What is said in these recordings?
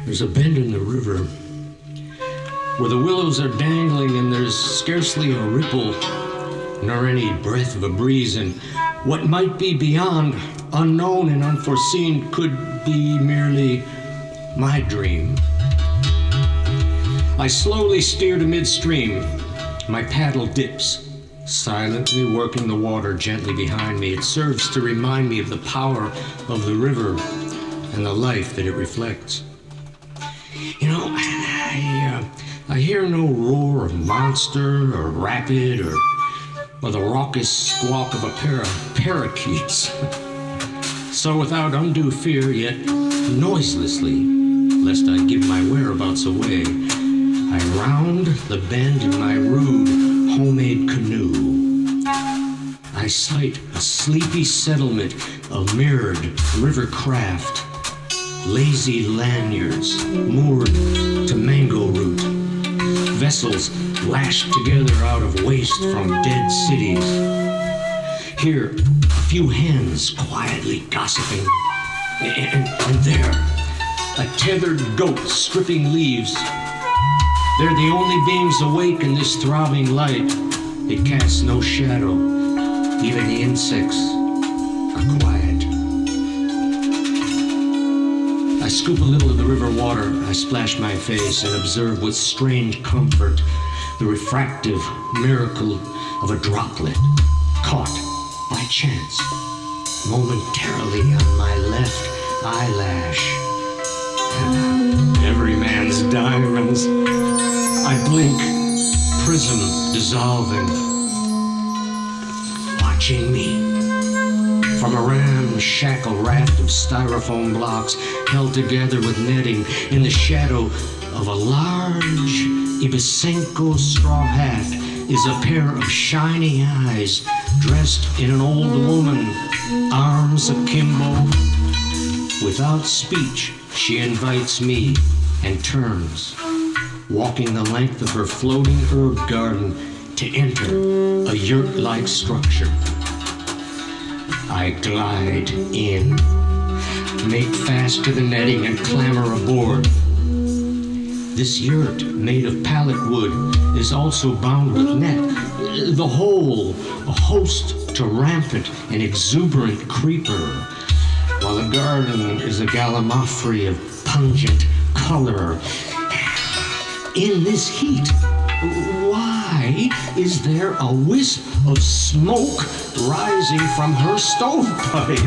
There's a bend in the river where the willows are dangling and there's scarcely a ripple nor any breath of a breeze, and what might be beyond, unknown and unforeseen, could be merely my dream. I slowly steer to midstream. My paddle dips, silently working the water gently behind me. It serves to remind me of the power of the river and the life that it reflects. You know, I hear no roar of monster or rapid or the raucous squawk of a pair of parakeets. So without undue fear, yet noiselessly, lest I give my whereabouts away, I round the bend in my rude homemade canoe. I sight a sleepy settlement of mirrored river craft, lazy lanyards moored to mango root, vessels lashed together out of waste from dead cities. Here, a few hens quietly gossiping, and there, a tethered goat stripping leaves. They're the only beings awake in this throbbing light. It casts no shadow. Even the insects are quiet. I scoop a little of the river water. I splash my face and observe with strange comfort the refractive miracle of a droplet caught by chance momentarily on my left eyelash. Every man's diamonds. I blink, prism dissolving, watching me from a ramshackle raft of styrofoam blocks held together with netting in the shadow of a large Ibisenko straw hat is a pair of shiny eyes dressed in an old woman, arms akimbo. Without speech, she invites me and turns, walking the length of her floating herb garden to enter a yurt-like structure. I glide in, make fast to the netting and clamber aboard. This yurt, made of pallet wood, is also bound with net. The whole, a host to rampant and exuberant creeper, while the garden is a gallimaufry of pungent color. In this heat, why is there a wisp of smoke rising from her stovepipe?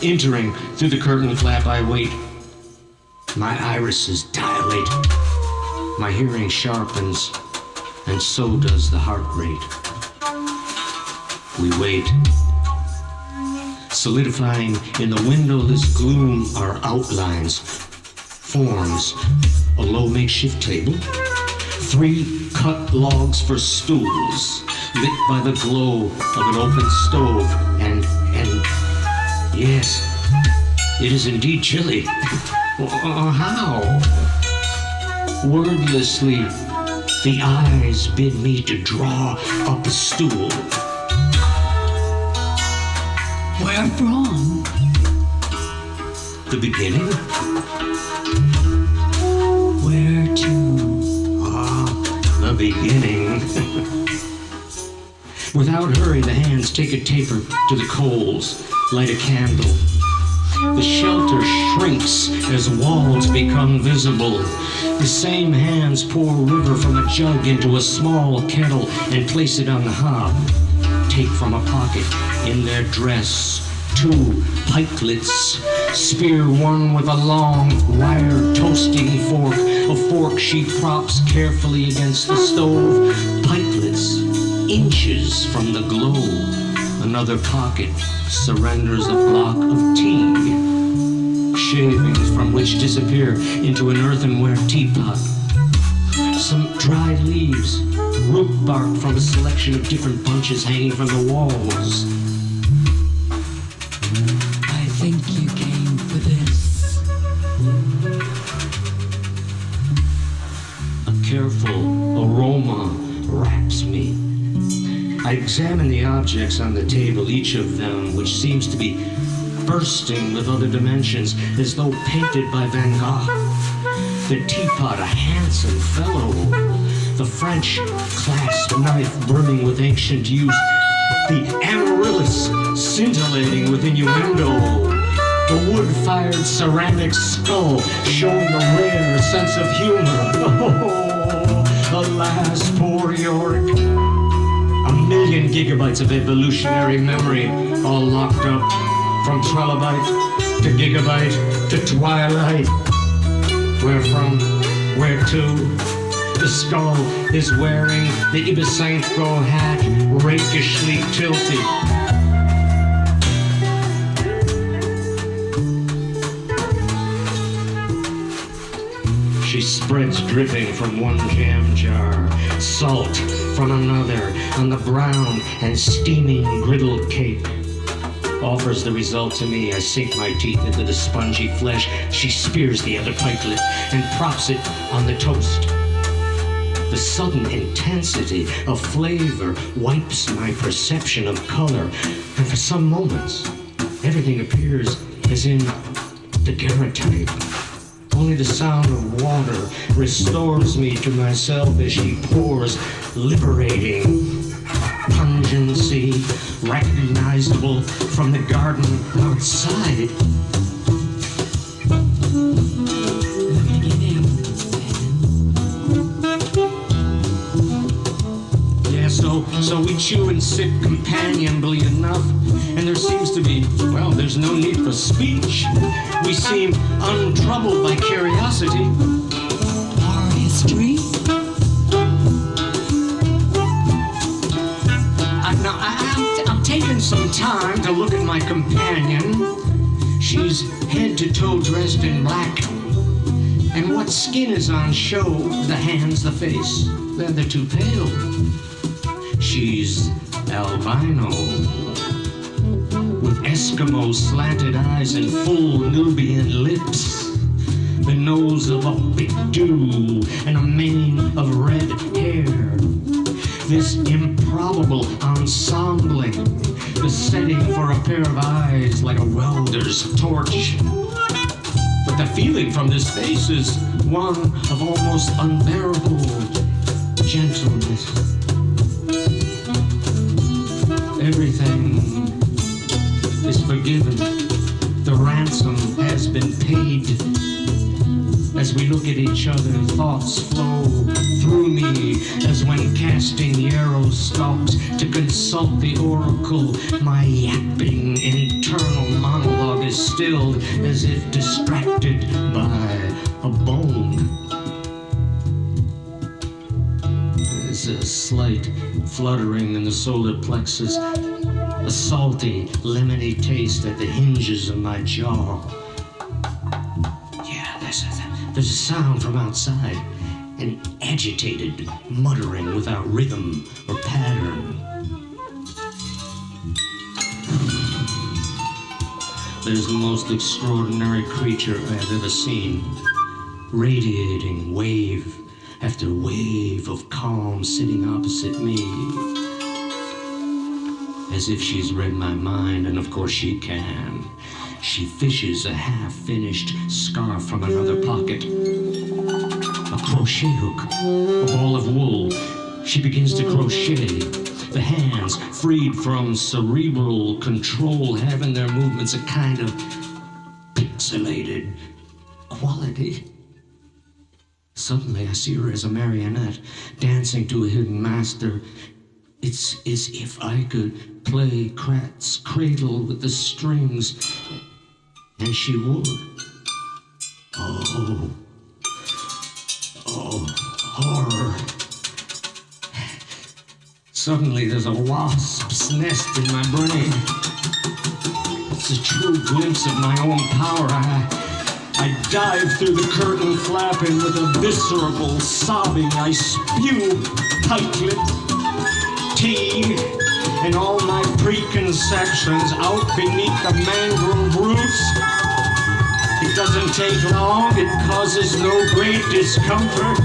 Entering through the curtain flap, I wait. My irises dilate, my hearing sharpens, and so does the heart rate. We wait. Solidifying in the windowless gloom are outlines, forms, a low makeshift table, 3 cut logs for stools, lit by the glow of an open stove, and yes, it is indeed chilly. How? Wordlessly, the eyes bid me to draw up a stool. Where from? The beginning? Where to? The beginning. Without hurry, the hands take a taper to the coals, light a candle. The shelter shrinks as walls become visible. The same hands pour river from a jug into a small kettle and place it on the hob. Take from a pocket in their dress 2 pikelets, spear one with a long wire toasting fork, a fork she props carefully against the stove. Pikelets, inches from the glow. Another pocket surrenders a block of tea, shavings from which disappear into an earthenware teapot. Some dried leaves, root bark from a selection of different bunches hanging from the walls. I think you came for this. A careful aroma wraps me. I examine the objects on the table, each of them which seems to be bursting with other dimensions, as though painted by Van Gogh. The teapot, a handsome fellow. The French clasp knife burning with ancient youth. The amaryllis scintillating with innuendo. The wood-fired ceramic skull showing a rare sense of humor. Oh, alas, poor Yorick. 1,000,000 gigabytes of evolutionary memory, all locked up, from trilobite to gigabyte to twilight. Where from? Where to? The skull is wearing the Ibisenko hat, rakishly tilted. She spreads dripping from one jam jar, salt from another on the brown and steaming griddled cake. Offers the result to me. I sink my teeth into the spongy flesh. She spears the other pikelet and props it on the toast. The sudden intensity of flavor wipes my perception of color, and for some moments, everything appears as in daguerreotype. Only the sound of water restores me to myself as she pours, liberating pungency, recognizable from the garden outside. So we chew and sip companionably enough, and there seems to be, well, there's no need for speech. We seem untroubled by curiosity. Our history. I'm taking some time to look at my companion. She's head to toe dressed in black. And what skin is on show? The hands, the face. They're too pale. She's albino, with Eskimo slanted eyes and full Nubian lips, the nose of a big dew and a mane of red hair. This improbable ensembling, the setting for a pair of eyes like a welder's torch. But the feeling from this face is one of almost unbearable gentleness. Everything is forgiven. The ransom has been paid. As we look at each other, thoughts flow through me as when casting the arrow stalks to consult the oracle. My yapping eternal monologue is stilled as if distracted by a bone. There's a slight fluttering in the solar plexus, a salty, lemony taste at the hinges of my jaw. Yeah, there's a sound from outside, an agitated muttering without rhythm or pattern. There's the most extraordinary creature I've ever seen, radiating wave after wave of calm sitting opposite me. As if she's read my mind, and of course she can. She fishes a half-finished scarf from another pocket. A crochet hook, a ball of wool. She begins to crochet. The hands, freed from cerebral control, have in their movements a kind of pixelated quality. Suddenly I see her as a marionette, dancing to a hidden master. It's as if I could play Krat's cradle with the strings, and she would. Oh, horror. Suddenly there's a wasp's nest in my brain. It's a true glimpse of my own power. I dive through the curtain flap, and with a visceral sobbing I spew pikelet, tea, and all my preconceptions out beneath the mangrove roots. It doesn't take long, it causes no great discomfort.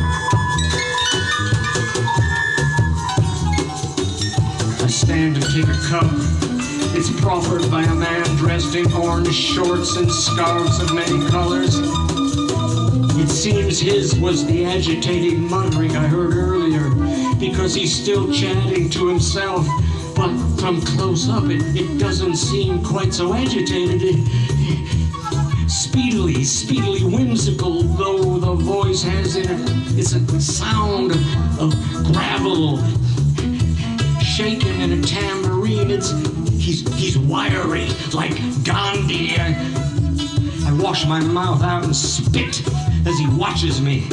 I stand and take a cup It's proffered by a man dressed in orange shorts and scarves of many colors. It seems his was the agitated muttering I heard earlier, because he's still chatting to himself. But from close up, it doesn't seem quite so agitated. Speedily whimsical, though the voice has in it, it's a sound of gravel shaken in a tambourine. He's wiry, like Gandhi. I wash my mouth out and spit as he watches me,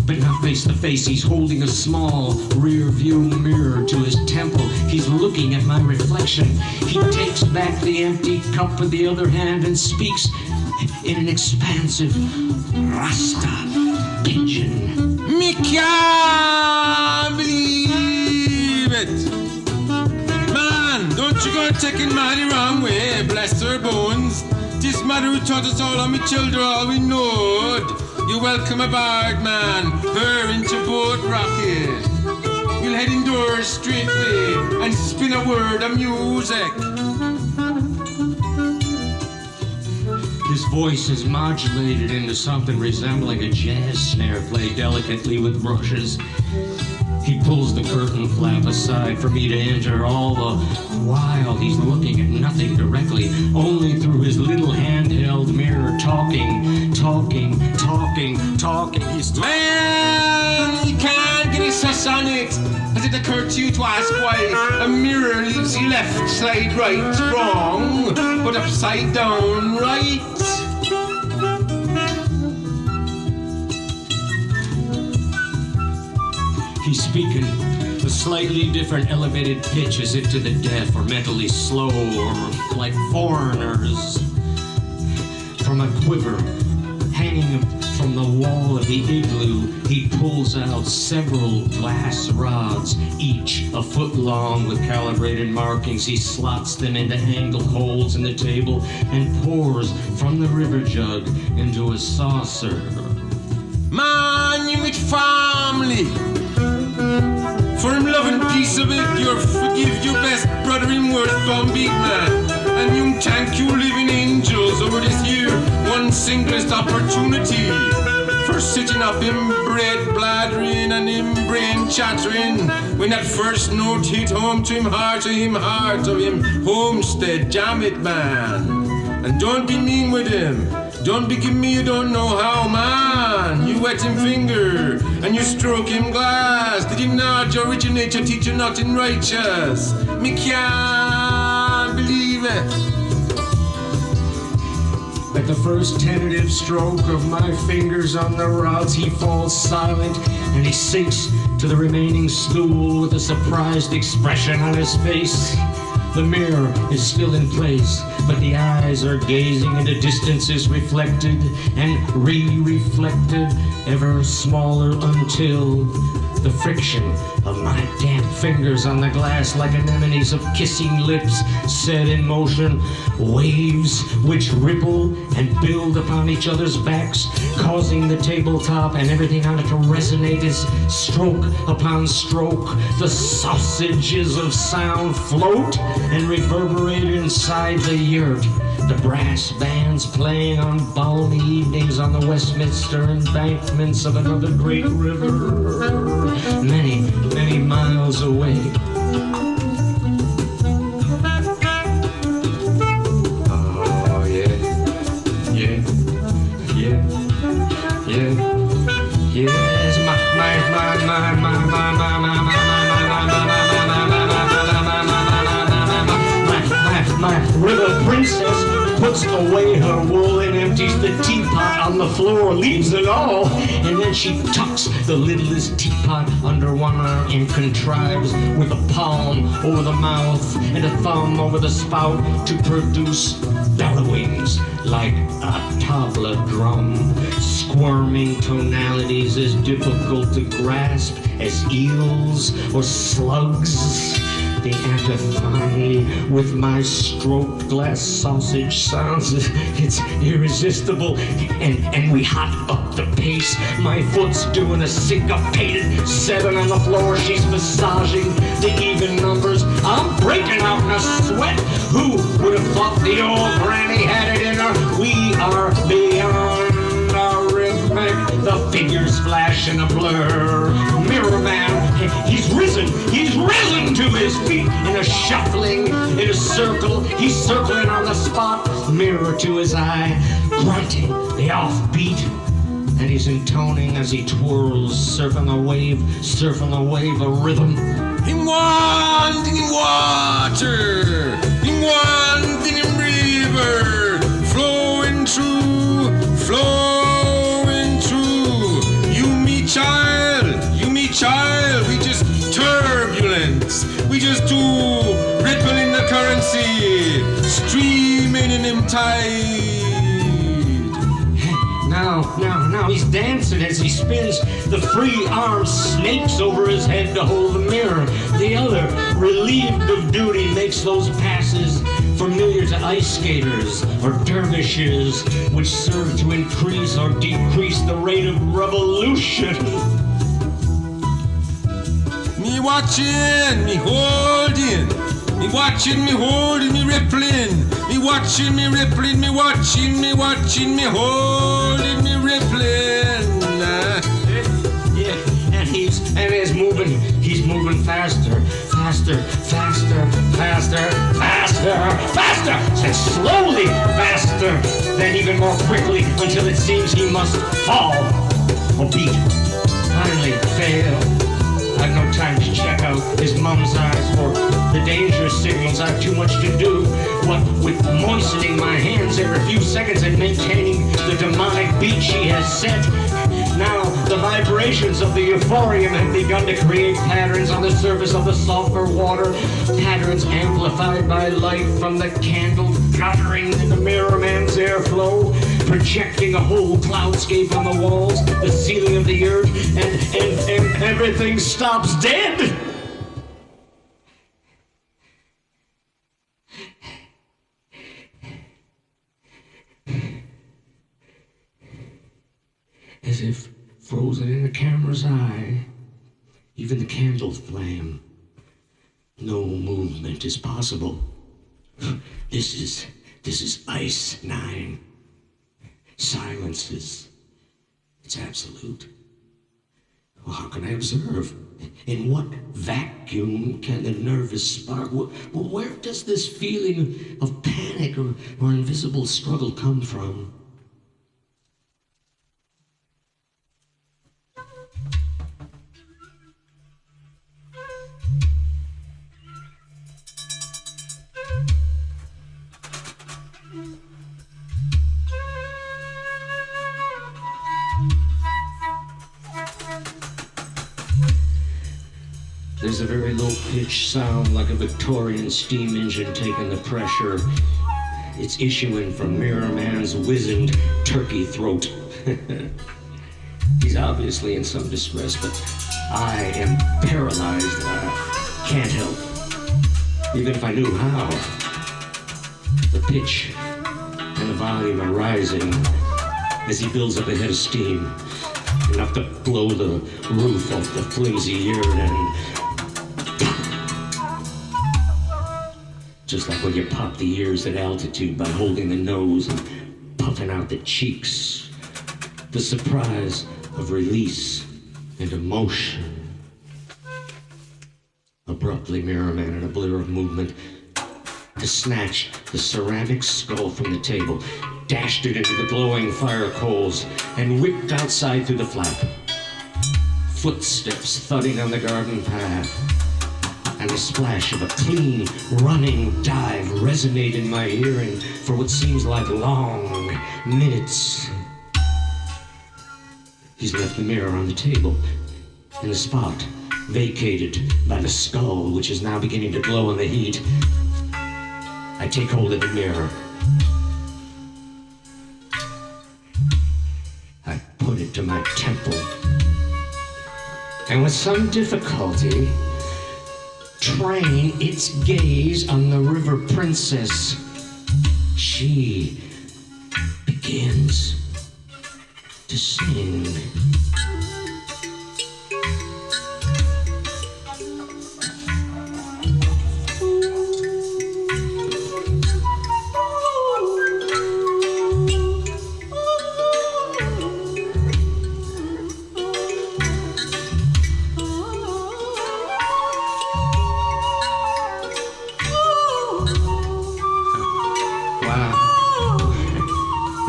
but not face to face. He's holding a small rear view mirror to his temple. He's looking at my reflection. He takes back the empty cup with the other hand and speaks in an expansive Rasta pidgin. Me can't believe it. Man, don't you go taking Maddie wrong way, bless her bones. This mother who taught us all and me children all we knowed. You're welcome aboard, man. Her into boat rocket. We'll head indoors straightway and spin a word of music. His voice is modulated into something resembling a jazz snare played delicately with brushes. He pulls the curtain flap aside for me to enter, all the while he's looking at nothing directly, only through his little handheld mirror, talking. He's Man, you can't get his sus on it. Has it occurred to you to ask why a mirror leaves the left side right wrong, but upside down right? He's speaking a slightly different elevated pitch, as if to the deaf or mentally slow or like foreigners. From a quiver hanging from the wall of the igloo, he pulls out several glass rods, each a foot long with calibrated markings. He slots them into angled holes in the table and pours from the river jug into a saucer. Man, you meet family. For him loving piece of it, you forgive your best brother in worth from big man. And you thank you living angels over this year, one singlest opportunity. For sitting up in bread blathering and in brain chattering, when that first note hit home to him heart of him homestead, jam it man. And don't be mean with him. Don't be giving me you don't know how, man. You wet him finger and you stroke him glass. Did him not originate your teacher nothing righteous? Me can't believe it. At the first tentative stroke of my fingers on the rods, he falls silent and he sinks to the remaining stool with a surprised expression on his face. The mirror is still in place, but the eyes are gazing into distances reflected and re-reflected, ever smaller until the friction of my damp fingers on the glass, like anemones of kissing lips set in motion, waves which ripple and build upon each other's backs, causing the tabletop and everything on it to resonate as stroke upon stroke. The sausages of sound float and reverberate inside the yurt. The brass bands playing on balmy evenings on the Westminster embankments of another great river, many, many miles away. Oh, yeah, yes, my river princess puts away her wool and empties the teapot on the floor, leaves it all, and then she tucks the lidless teapot under one arm and contrives with a palm over the mouth and a thumb over the spout to produce bellowings like a tabla drum, squirming tonalities as difficult to grasp as eels or slugs. The antiphony with my stroked glass sausage sounds. It's irresistible. And we hot up the pace. My foot's doing a syncopated 7 on the floor. She's massaging the even numbers. I'm breaking out in a sweat. Who would have thought the old granny had it in her? We are beyond arithmetic. The figures flash in a blur. Mirror man, he's risen to his feet in a shuffling, in a circle. He's circling on the spot, mirror to his eye, grunting the offbeat. And he's intoning as he twirls, surfing a wave, a rhythm. In wanting in water, in wanting in river, flowing through. You me child, we just turbulence, we just do ripple in the currency, streaming in them tide. Now he's dancing as he spins. The free arm snakes over his head to hold the mirror. The other, relieved of duty, makes those passes familiar to ice skaters or dervishes, which serve to increase or decrease the rate of revolution. Me watching, me holding, me watching, me holding, me rippling, me watching, me rippling, me watching, me holding, me rippling. Yeah, and he's moving faster, and slowly faster, then even more quickly until it seems he must fall or beat, finally fail. I've no time to check out his mum's eyes for the danger signals. I've too much to do, what with moistening my hands every few seconds and maintaining the demonic beat she has set. Now the vibrations of the euphorium have begun to create patterns on the surface of the sulfur water, patterns amplified by light from the candle guttering in the mirror man's airflow, projecting a whole cloudscape on the walls, the ceiling of the earth, and everything stops dead. As if frozen in a camera's eye, even the candle flame. No movement is possible. This is Ice 9. Silences. It's absolute. Well, how can I observe? In what vacuum can the nervous spark? Well, where does this feeling of panic or invisible struggle come from? There's a very low-pitched sound like a Victorian steam engine taking the pressure. It's issuing from Mirror Man's wizened turkey throat. He's obviously in some distress, but I am paralyzed. I can't help, even if I knew how. The pitch and the volume are rising as he builds up a head of steam, enough to blow the roof off the flimsy urn and just like when you pop the ears at altitude by holding the nose and puffing out the cheeks. The surprise of release and emotion. Abruptly, Mirror Man, in a blur of movement, to snatch the ceramic skull from the table, dashed it into the glowing fire coals, and whipped outside through the flap. Footsteps thudding on the garden path, and the splash of a clean, running dive resonate in my hearing for what seems like long minutes. He's left the mirror on the table, in the spot vacated by the skull, which is now beginning to glow in the heat. I take hold of the mirror. I put it to my temple, and with some difficulty, train its gaze on the river princess she begins to sing.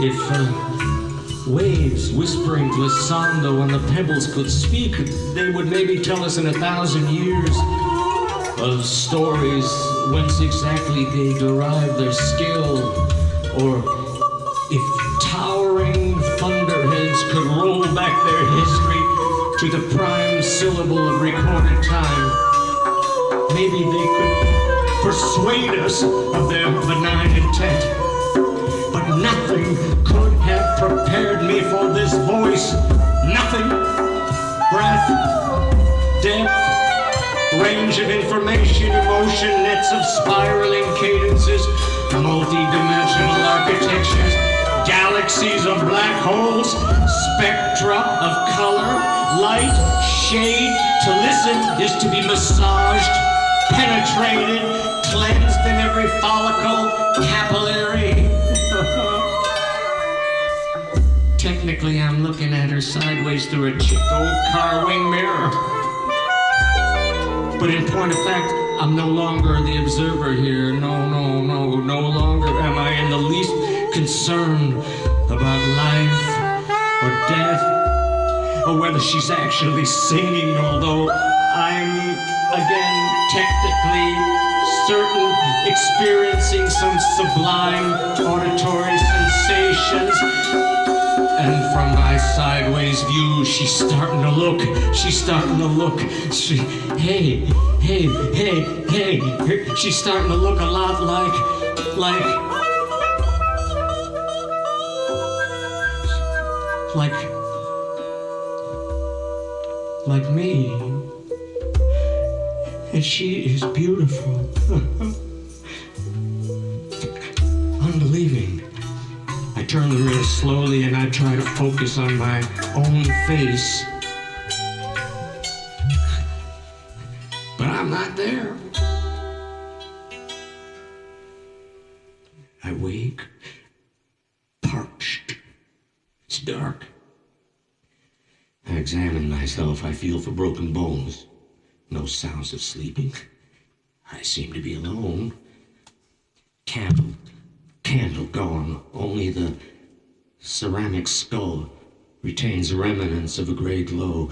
If waves whispering glissando on the pebbles could speak, they would maybe tell us in 1,000 years of stories whence exactly they derive their skill. Or if towering thunderheads could roll back their history to the prime syllable of recorded time, maybe they could persuade us of their benign intent. But nothing could have prepared me for this voice. Nothing. Breath, depth, range of information, emotion, nets of spiraling cadences, multi-dimensional architectures, galaxies of black holes, spectra of color, light, shade. To listen is to be massaged, penetrated, cleansed in every follicle, capillary. Technically, I'm looking at her sideways through a chipped old car wing mirror. But in point of fact, I'm no longer the observer here. No longer am I in the least concerned about life or death, or whether she's actually singing, although I'm, again, technically certain, experiencing some sublime auditory sensations. And from my sideways view, she's starting to look. She's starting to look. Hey. She's starting to look a lot like me. And she is beautiful. Unbelieving. I turn the mirror slowly and I try to focus on my own face. But I'm not there. I wake, parched. It's dark. I examine myself. I feel for broken bones. No sounds of sleeping. I seem to be alone. Candle gone. Only the ceramic skull retains remnants of a gray glow,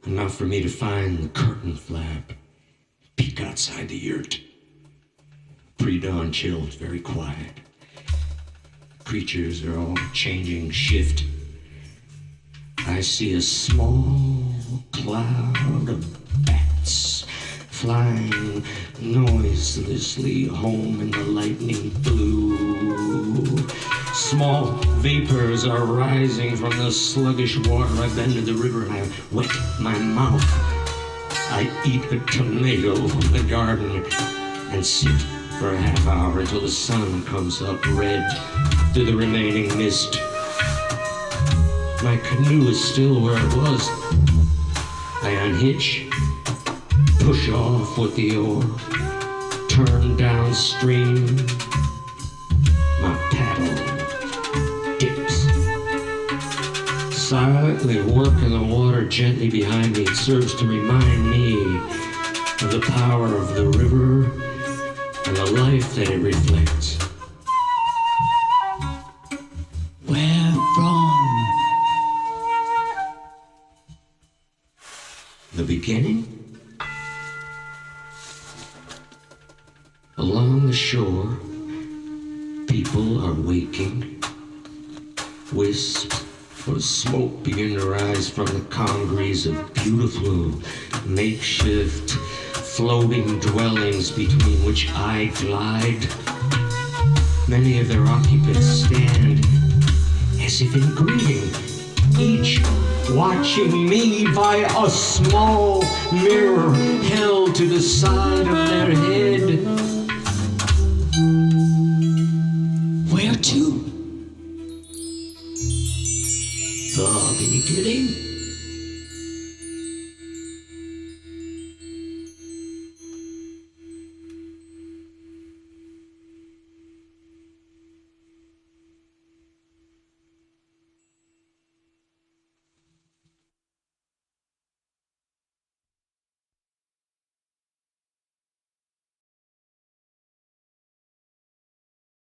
enough for me to find the curtain flap, peek outside the yurt. Pre-dawn chilled, very quiet. Creatures are all changing shift. I see a small cloud of bats flying noiselessly home in the lightning blue. Small vapors are rising from the sluggish water. I bend to the river and I wet my mouth. I eat a tomato from the garden and sit for a half hour until the sun comes up red through the remaining mist. My canoe is still where it was. I unhitch, push off with the oar, turn downstream. My paddle dips. Silently working the water gently behind me, it serves to remind me of the power of the river and the life that it reflects. Where from? The beginning? Along the shore, people are waking. Wisps of smoke begin to rise from the congrees of beautiful, makeshift, floating dwellings between which I glide. Many of their occupants stand as if in greeting, each watching me by a small mirror held to the side of their head. too. Oh, can you kidding?